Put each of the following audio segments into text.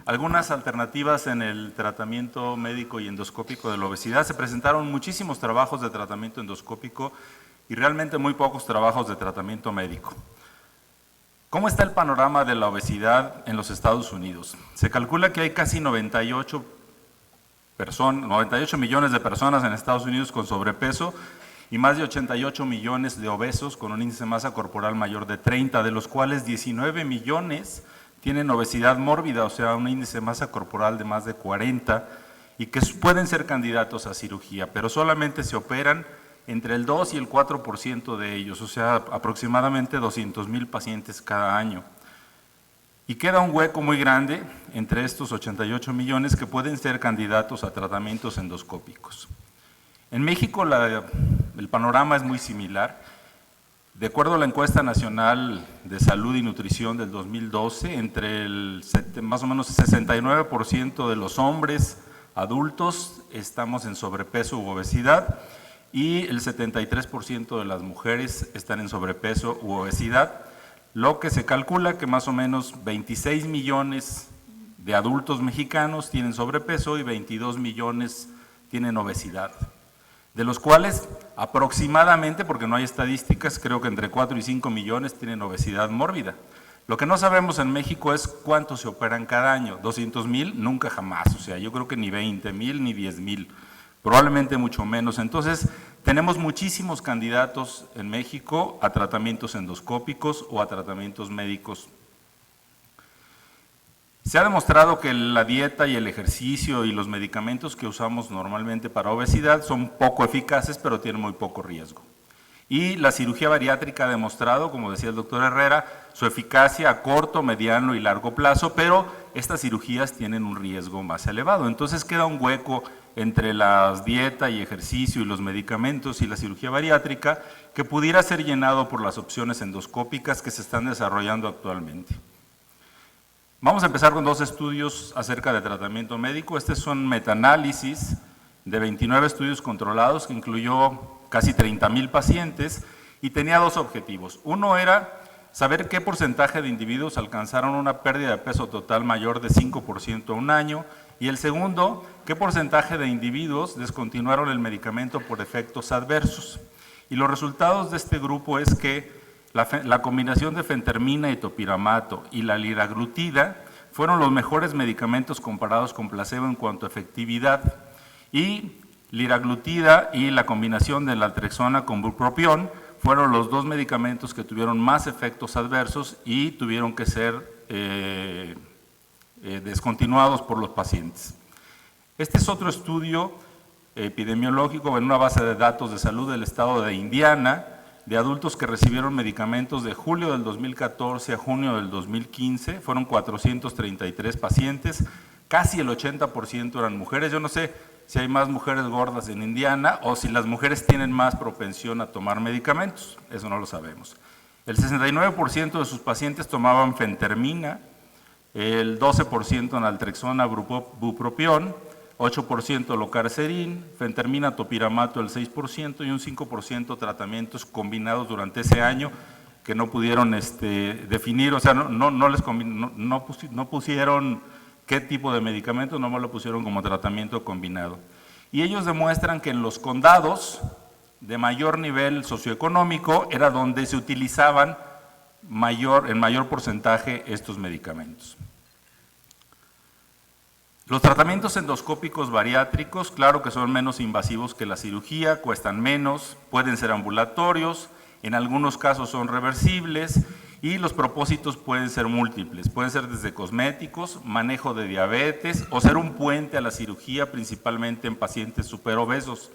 algunas alternativas en el tratamiento médico y endoscópico de la obesidad. Se presentaron muchísimos trabajos de tratamiento endoscópico y realmente muy pocos trabajos de tratamiento médico. ¿Cómo está el panorama de la obesidad en los Estados Unidos? Se calcula que hay casi 98 millones de personas en Estados Unidos con sobrepeso y más de 88 millones de obesos con un índice de masa corporal mayor de 30, de los cuales 19 millones tienen obesidad mórbida, o sea, un índice de masa corporal de más de 40, y que pueden ser candidatos a cirugía, pero solamente se operan entre el 2 y el 4% de ellos, o sea, aproximadamente 200,000 pacientes cada año. Y queda un hueco muy grande entre estos 88 millones que pueden ser candidatos a tratamientos endoscópicos. En México el panorama es muy similar. De acuerdo a la encuesta nacional de salud y nutrición del 2012, entre más o menos 69% de los hombres adultos estamos en sobrepeso u obesidad y el 73% de las mujeres están en sobrepeso u obesidad, lo que se calcula que más o menos 26 millones de adultos mexicanos tienen sobrepeso y 22 millones tienen obesidad, de los cuales aproximadamente, porque no hay estadísticas, creo que entre 4 y 5 millones tienen obesidad mórbida. Lo que no sabemos en México es cuántos se operan cada año. 200,000, nunca jamás, o sea, yo creo que ni 20,000 ni 10,000, probablemente mucho menos. Entonces, tenemos muchísimos candidatos en México a tratamientos endoscópicos o a tratamientos médicos. Se ha demostrado que la dieta y el ejercicio y los medicamentos que usamos normalmente para obesidad son poco eficaces, pero tienen muy poco riesgo. Y la cirugía bariátrica ha demostrado, como decía el doctor Herrera, su eficacia a corto, mediano y largo plazo, pero estas cirugías tienen un riesgo más elevado. Entonces queda un hueco entre la dieta y ejercicio y los medicamentos y la cirugía bariátrica que pudiera ser llenado por las opciones endoscópicas que se están desarrollando actualmente. Vamos a empezar con dos estudios acerca de tratamiento médico. Este es un metaanálisis de 29 estudios controlados que incluyó casi 30,000 pacientes y tenía dos objetivos. Uno era saber qué porcentaje de individuos alcanzaron una pérdida de peso total mayor de 5% a un año, y el segundo, qué porcentaje de individuos descontinuaron el medicamento por efectos adversos. Y los resultados de este grupo es que la combinación de fentermina y topiramato y la liraglutida fueron los mejores medicamentos comparados con placebo en cuanto a efectividad, y liraglutida y la combinación de naltrexona con bupropión fueron los dos medicamentos que tuvieron más efectos adversos y tuvieron que ser descontinuados por los pacientes. Este es otro estudio epidemiológico en una base de datos de salud del estado de Indiana, de adultos que recibieron medicamentos de julio del 2014 a junio del 2015, fueron 433 pacientes, casi el 80% eran mujeres. Yo no sé si hay más mujeres gordas en Indiana o si las mujeres tienen más propensión a tomar medicamentos, eso no lo sabemos. El 69% de sus pacientes tomaban fentermina, el 12% naltrexona bupropión, 8% locarcerin, fentermina topiramato el 6% y un 5% tratamientos combinados durante ese año que no pudieron definir, o sea, no pusieron qué tipo de medicamento, nomás lo pusieron como tratamiento combinado. Y ellos demuestran que en los condados de mayor nivel socioeconómico era donde se utilizaban en mayor porcentaje estos medicamentos. Los tratamientos endoscópicos bariátricos, claro que son menos invasivos que la cirugía, cuestan menos, pueden ser ambulatorios, en algunos casos son reversibles y los propósitos pueden ser múltiples, pueden ser desde cosméticos, manejo de diabetes o ser un puente a la cirugía, principalmente en pacientes superobesos.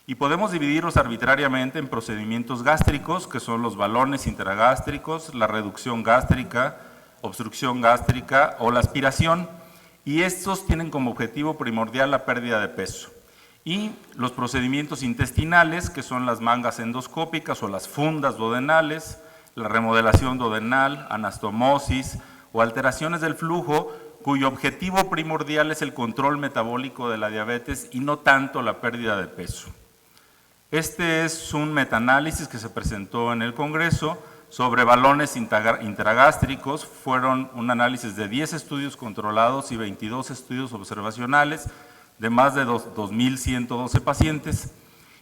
Y podemos dividirlos arbitrariamente en procedimientos gástricos, que son los balones intragástricos, la reducción gástrica, obstrucción gástrica o la aspiración. Y estos tienen como objetivo primordial la pérdida de peso. Y los procedimientos intestinales, que son las mangas endoscópicas o las fundas duodenales, la remodelación duodenal, anastomosis o alteraciones del flujo, cuyo objetivo primordial es el control metabólico de la diabetes y no tanto la pérdida de peso. Este es un metaanálisis que se presentó en el Congreso sobre balones intragástricos. Fueron un análisis de 10 estudios controlados y 22 estudios observacionales de más de 2.112 pacientes.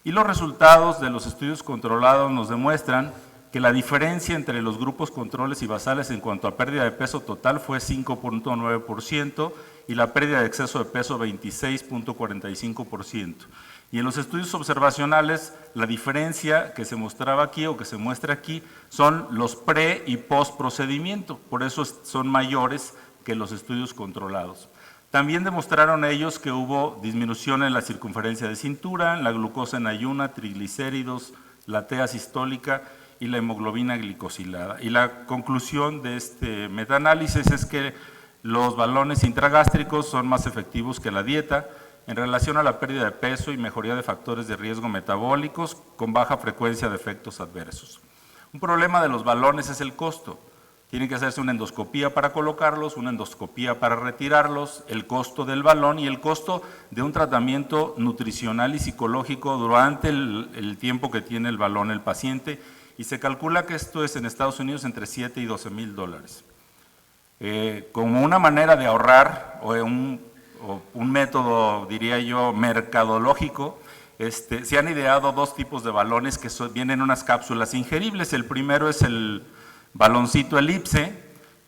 Y los resultados de los estudios controlados nos demuestran que la diferencia entre los grupos controles y basales en cuanto a pérdida de peso total fue 5.9% y la pérdida de exceso de peso 26.45%. Y en los estudios observacionales, la diferencia que se mostraba aquí o que se muestra aquí son los pre y post procedimiento, por eso son mayores que los estudios controlados. También demostraron ellos que hubo disminución en la circunferencia de cintura, en la glucosa en ayuna, triglicéridos, la TEA sistólica y la hemoglobina glicosilada. Y la conclusión de este metaanálisis es que los balones intragástricos son más efectivos que la dieta en relación a la pérdida de peso y mejoría de factores de riesgo metabólicos con baja frecuencia de efectos adversos. Un problema de los balones es el costo. Tiene que hacerse una endoscopía para colocarlos, una endoscopía para retirarlos, el costo del balón y el costo de un tratamiento nutricional y psicológico durante el tiempo que tiene el balón el paciente, y se calcula que esto es en Estados Unidos entre 7 y 12 mil dólares. Como una manera de ahorrar o un método, diría yo, mercadológico, se han ideado dos tipos de balones que vienen en unas cápsulas ingeribles. El primero es el baloncito elipse,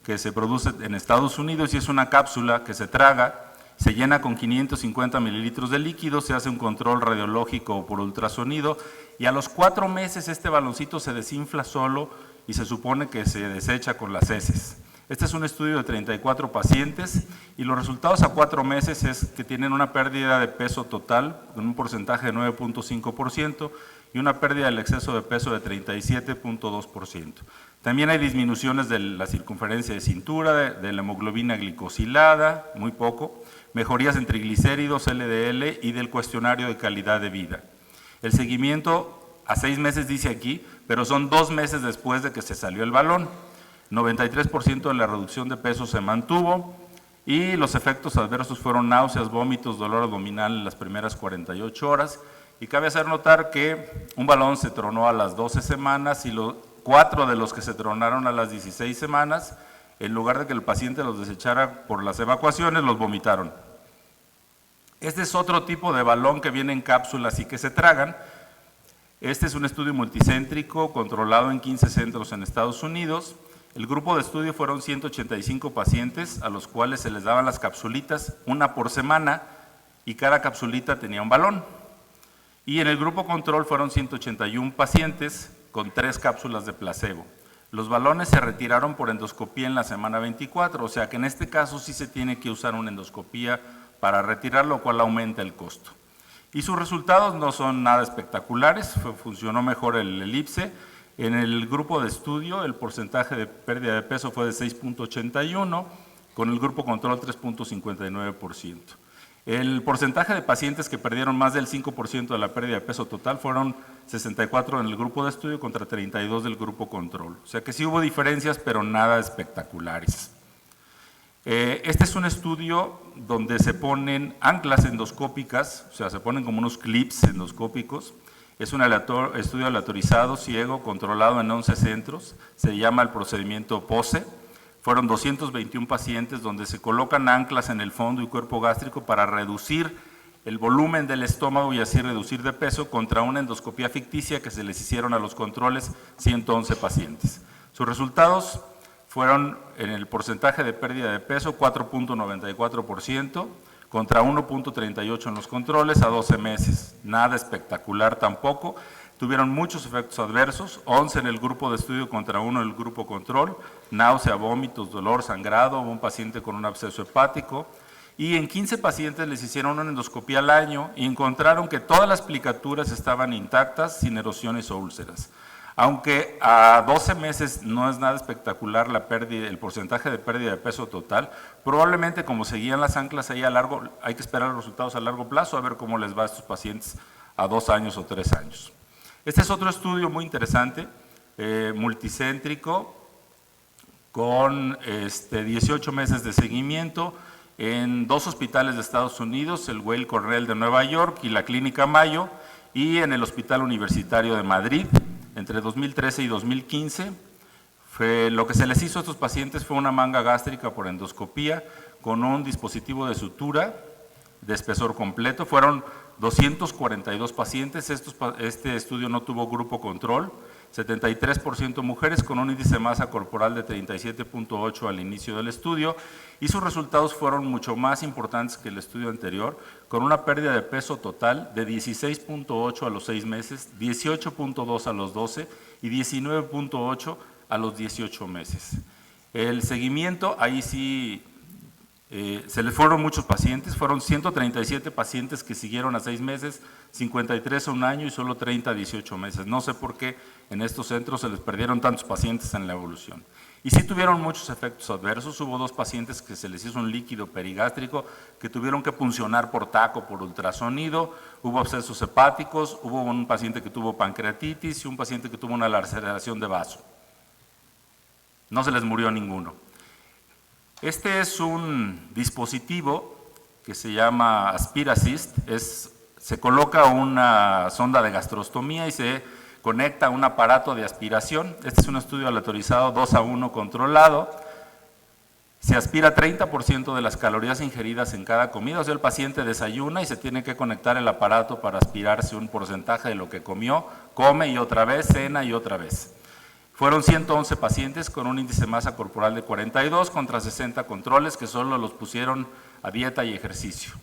que se produce en Estados Unidos y es una cápsula que se traga, se llena con 550 mililitros de líquido, se hace un control radiológico por ultrasonido y a los 4 meses este baloncito se desinfla solo y se supone que se desecha con las heces. Este es un estudio de 34 pacientes y los resultados a 4 meses es que tienen una pérdida de peso total con un porcentaje de 9.5% y una pérdida del exceso de peso de 37.2%. También hay disminuciones de la circunferencia de cintura, de la hemoglobina glicosilada, muy poco, mejorías en triglicéridos, LDL y del cuestionario de calidad de vida. El seguimiento a 6 meses dice aquí, pero son 2 meses después de que se salió el balón. 93% de la reducción de peso se mantuvo y los efectos adversos fueron náuseas, vómitos, dolor abdominal en las primeras 48 horas. Y cabe hacer notar que un balón se tronó a las 12 semanas y 4 de los que se tronaron a las 16 semanas, en lugar de que el paciente los desechara por las evacuaciones, los vomitaron. Este es otro tipo de balón que viene en cápsulas y que se tragan. Este es un estudio multicéntrico controlado en 15 centros en Estados Unidos. El grupo de estudio fueron 185 pacientes a los cuales se les daban las capsulitas, una por semana, y cada capsulita tenía un balón. Y en el grupo control fueron 181 pacientes con 3 cápsulas de placebo. Los balones se retiraron por endoscopía en la semana 24, o sea que en este caso sí se tiene que usar una endoscopía para retirar, lo cual aumenta el costo. Y sus resultados no son nada espectaculares, funcionó mejor el elipse. En el grupo de estudio el porcentaje de pérdida de peso fue de 6.81, con el grupo control 3.59%. El porcentaje de pacientes que perdieron más del 5% de la pérdida de peso total fueron 64 en el grupo de estudio contra 32 del grupo control. O sea que sí hubo diferencias, pero nada espectaculares. Este es un estudio donde se ponen anclas endoscópicas, o sea, se ponen como unos clips endoscópicos. Es un estudio aleatorizado, ciego, controlado en 11 centros. Se llama el procedimiento POSE. Fueron 221 pacientes donde se colocan anclas en el fondo y cuerpo gástrico para reducir el volumen del estómago y así reducir de peso contra una endoscopía ficticia que se les hicieron a los controles 111 pacientes. Sus resultados fueron en el porcentaje de pérdida de peso 4.94% contra 1.38 en los controles a 12 meses. Nada espectacular tampoco. Tuvieron muchos efectos adversos, 11 en el grupo de estudio contra 1 en el grupo control, náusea, vómitos, dolor, sangrado, un paciente con un absceso hepático, y en 15 pacientes les hicieron una endoscopía al año y encontraron que todas las plicaturas estaban intactas, sin erosiones o úlceras. Aunque a 12 meses no es nada espectacular la pérdida, el porcentaje de pérdida de peso total, probablemente como seguían las anclas ahí hay que esperar los resultados a largo plazo a ver cómo les va a estos pacientes a 2 años o 3 años. Este es otro estudio muy interesante, multicéntrico, con 18 meses de seguimiento en 2 hospitales de Estados Unidos, el Weill Cornell de Nueva York y la Clínica Mayo, y en el Hospital Universitario de Madrid, entre 2013 y 2015. Lo que se les hizo a estos pacientes fue una manga gástrica por endoscopía con un dispositivo de sutura de espesor completo. Fueron 242 pacientes, este estudio no tuvo grupo control, 73% mujeres con un índice de masa corporal de 37.8 al inicio del estudio, y sus resultados fueron mucho más importantes que el estudio anterior, con una pérdida de peso total de 16.8 a los 6 meses, 18.2 a los 12 y 19.8 a los 18 meses. El seguimiento, ahí sí se les fueron muchos pacientes, fueron 137 pacientes que siguieron a 6 meses, 53 a 1 año y solo 30 a 18 meses. No sé por qué en estos centros se les perdieron tantos pacientes en la evolución. Y sí tuvieron muchos efectos adversos. Hubo 2 pacientes que se les hizo un líquido perigástrico que tuvieron que puncionar por TAC o por ultrasonido, hubo abscesos hepáticos, hubo un paciente que tuvo pancreatitis y un paciente que tuvo una laceración de vaso. No se les murió ninguno. Este es un dispositivo que se llama AspiraAssist. Se coloca una sonda de gastrostomía y se conecta a un aparato de aspiración. Este es un estudio aleatorizado 2:1 controlado. Se aspira 30% de las calorías ingeridas en cada comida, o sea, el paciente desayuna y se tiene que conectar el aparato para aspirarse un porcentaje de lo que comió, come y otra vez, cena y otra vez. Fueron 111 pacientes con un índice de masa corporal de 42 contra 60 controles que solo los pusieron a dieta y ejercicio.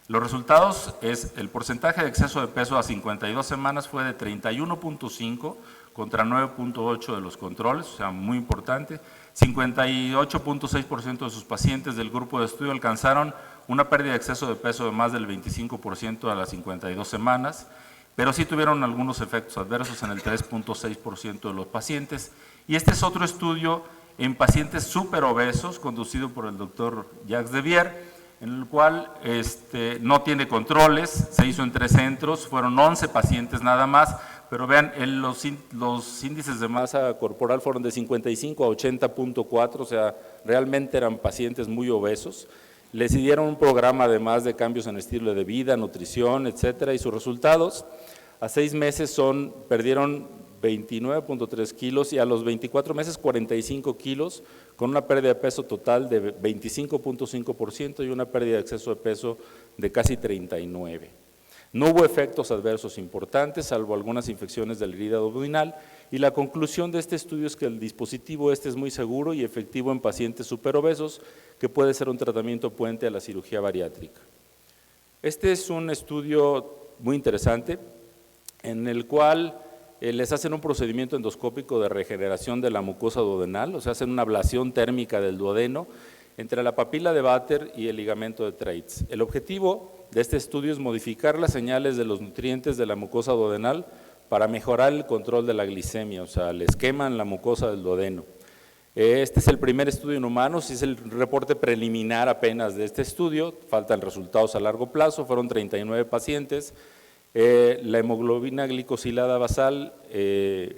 Los resultados es el porcentaje de exceso de peso a 52 semanas fue de 31.5 contra 9.8 de los controles, o sea, muy importante. 58.6% de sus pacientes del grupo de estudio alcanzaron una pérdida de exceso de peso de más del 25% a las 52 semanas. Pero sí tuvieron algunos efectos adversos en el 3.6% de los pacientes. Y este es otro estudio en pacientes superobesos, conducido por el doctor Jacques Devier, en el cual no tiene controles, se hizo en 3 centros, fueron 11 pacientes nada más, pero vean, los índices de masa corporal fueron de 55 a 80.4, o sea, realmente eran pacientes muy obesos. Les dieron un programa además de cambios en estilo de vida, nutrición, etcétera, y sus resultados a 6 meses perdieron 29.3 kilos y a los 24 meses 45 kilos, con una pérdida de peso total de 25.5% y una pérdida de exceso de peso de casi 39%. No hubo efectos adversos importantes, salvo algunas infecciones de la herida abdominal, y la conclusión de este estudio es que el dispositivo es muy seguro y efectivo en pacientes superobesos, que puede ser un tratamiento puente a la cirugía bariátrica. Este es un estudio muy interesante, en el cual les hacen un procedimiento endoscópico de regeneración de la mucosa duodenal, o sea, hacen una ablación térmica del duodeno entre la papila de Vater y el ligamento de Treitz. El objetivo de este estudio es modificar las señales de los nutrientes de la mucosa duodenal para mejorar el control de la glicemia, o sea, les queman la mucosa del duodeno. Este es el primer estudio en humanos, es el reporte preliminar apenas de este estudio, faltan resultados a largo plazo, fueron 39 pacientes. La hemoglobina glicosilada basal era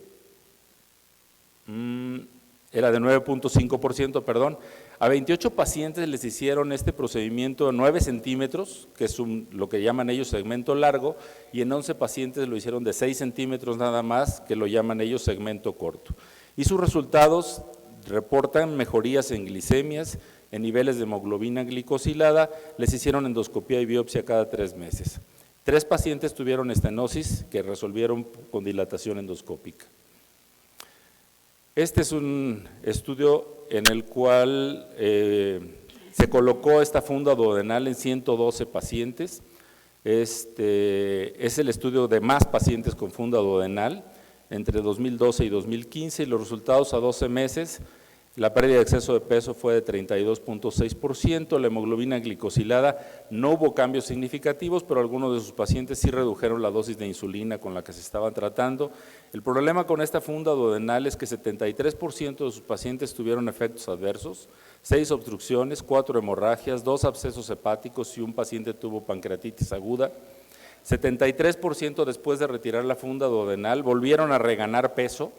de 9.5%, perdón. A 28 pacientes les hicieron este procedimiento de 9 centímetros, que es lo que llaman ellos segmento largo, y en 11 pacientes lo hicieron de 6 centímetros nada más, que lo llaman ellos segmento corto. Y sus resultados reportan mejorías en glicemias, en niveles de hemoglobina glicosilada, les hicieron endoscopía y biopsia cada 3 meses. 3 pacientes tuvieron estenosis que resolvieron con dilatación endoscópica. Este es un estudio en el cual se colocó esta funda duodenal en 112 pacientes. Es el estudio de más pacientes con funda duodenal entre 2012 y 2015 y los resultados a 12 meses. La pérdida de exceso de peso fue de 32.6%, la hemoglobina glicosilada no hubo cambios significativos, pero algunos de sus pacientes sí redujeron la dosis de insulina con la que se estaban tratando. El problema con esta funda duodenal es que 73% de sus pacientes tuvieron efectos adversos, 6 obstrucciones, 4 hemorragias, 2 abscesos hepáticos y un paciente tuvo pancreatitis aguda. 73% después de retirar la funda duodenal volvieron a reganar peso.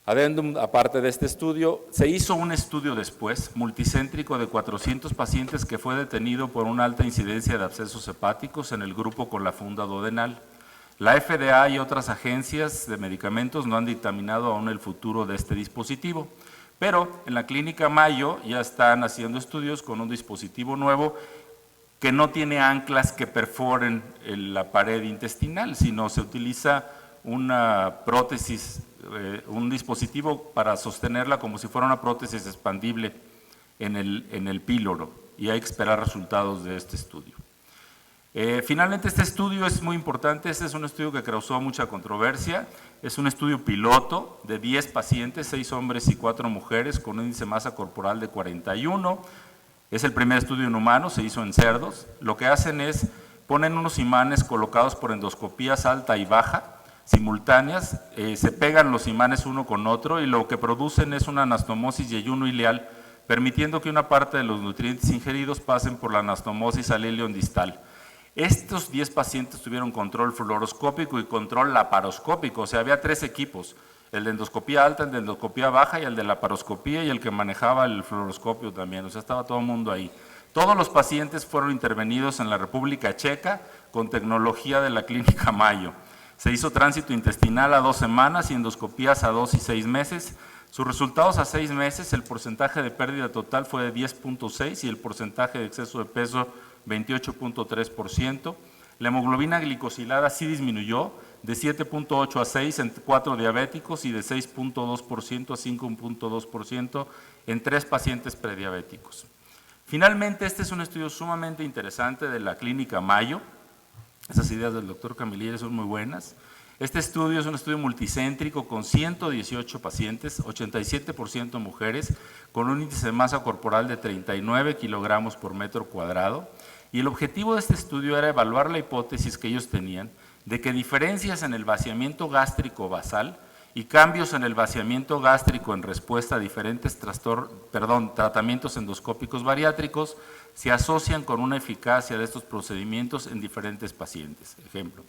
Adendum, aparte de este estudio, se hizo un estudio después, multicéntrico de 400 pacientes que fue detenido por una alta incidencia de abscesos hepáticos en el grupo con la funda duodenal. La FDA y otras agencias de medicamentos no han dictaminado aún el futuro de este dispositivo, pero en la Clínica Mayo ya están haciendo estudios con un dispositivo nuevo que no tiene anclas que perforen la pared intestinal, sino se utiliza una prótesis, un dispositivo para sostenerla como si fuera una prótesis expandible en el píloro, y hay que esperar resultados de este estudio. Finalmente, este estudio es muy importante. Este es un estudio que causó mucha controversia. Es un estudio piloto de 10 pacientes, 6 hombres y 4 mujeres, con un índice de masa corporal de 41. Es el primer estudio en humanos, se hizo en cerdos. Lo que hacen es, ponen unos imanes colocados por endoscopías alta y baja, simultáneas, se pegan los imanes uno con otro y lo que producen es una anastomosis y ayuno ileal, permitiendo que una parte de los nutrientes ingeridos pasen por la anastomosis al ileón distal. Estos 10 pacientes tuvieron control fluoroscópico y control laparoscópico, o sea, había 3 equipos, el de endoscopía alta, el de endoscopía baja y el de laparoscopía y el que manejaba el fluoroscopio también, o sea, estaba todo el mundo ahí. Todos los pacientes fueron intervenidos en la República Checa con tecnología de la Clínica Mayo. Se hizo tránsito intestinal a 2 semanas y endoscopías a 2 y 6 meses. Sus resultados a 6 meses, el porcentaje de pérdida total fue de 10.6 y el porcentaje de exceso de peso 28.3%. La hemoglobina glicosilada sí disminuyó de 7.8 a 6 en 4 diabéticos y de 6.2% a 5.2% en 3 pacientes prediabéticos. Finalmente, este es un estudio sumamente interesante de la Clínica Mayo. Esas ideas del doctor Camilleri son muy buenas. Este estudio es un estudio multicéntrico con 118 pacientes, 87% mujeres, con un índice de masa corporal de 39 kilogramos por metro cuadrado. Y el objetivo de este estudio era evaluar la hipótesis que ellos tenían de que diferencias en el vaciamiento gástrico basal y cambios en el vaciamiento gástrico en respuesta a diferentes tratamientos endoscópicos bariátricos se asocian con una eficacia de estos procedimientos en diferentes pacientes. Ejemplo,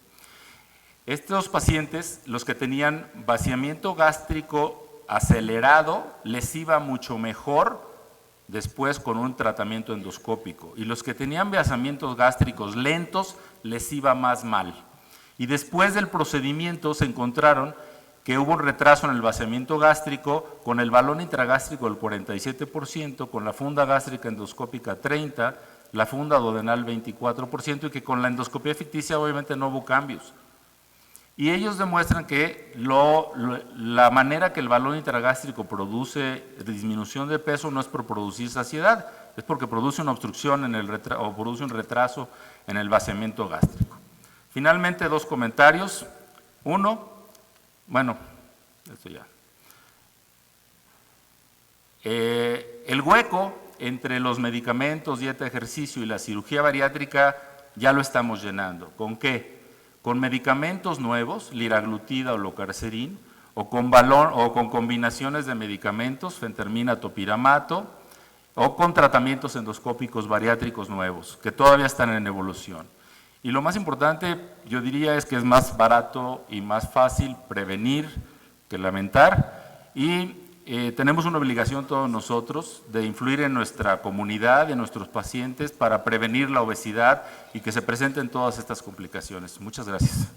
estos pacientes, los que tenían vaciamiento gástrico acelerado, les iba mucho mejor después con un tratamiento endoscópico, y los que tenían vaciamientos gástricos lentos les iba más mal. Y después del procedimiento se encontraron que hubo un retraso en el vaciamiento gástrico con el balón intragástrico del 47%, con la funda gástrica endoscópica 30%, la funda duodenal 24%, y que con la endoscopía ficticia obviamente no hubo cambios. Y ellos demuestran que la manera que el balón intragástrico produce disminución de peso no es por producir saciedad, es porque produce una obstrucción o produce un retraso en el vaciamiento gástrico. Finalmente, 2 comentarios. Uno, esto ya. El hueco entre los medicamentos, dieta, ejercicio y la cirugía bariátrica ya lo estamos llenando. ¿Con qué? Con medicamentos nuevos, liraglutida o locarcerin, o con combinaciones de medicamentos, fentermina, topiramato, o con tratamientos endoscópicos bariátricos nuevos, que todavía están en evolución. Y lo más importante, yo diría, es que es más barato y más fácil prevenir que lamentar, y tenemos una obligación todos nosotros de influir en nuestra comunidad, en nuestros pacientes, para prevenir la obesidad y que se presenten todas estas complicaciones. Muchas gracias.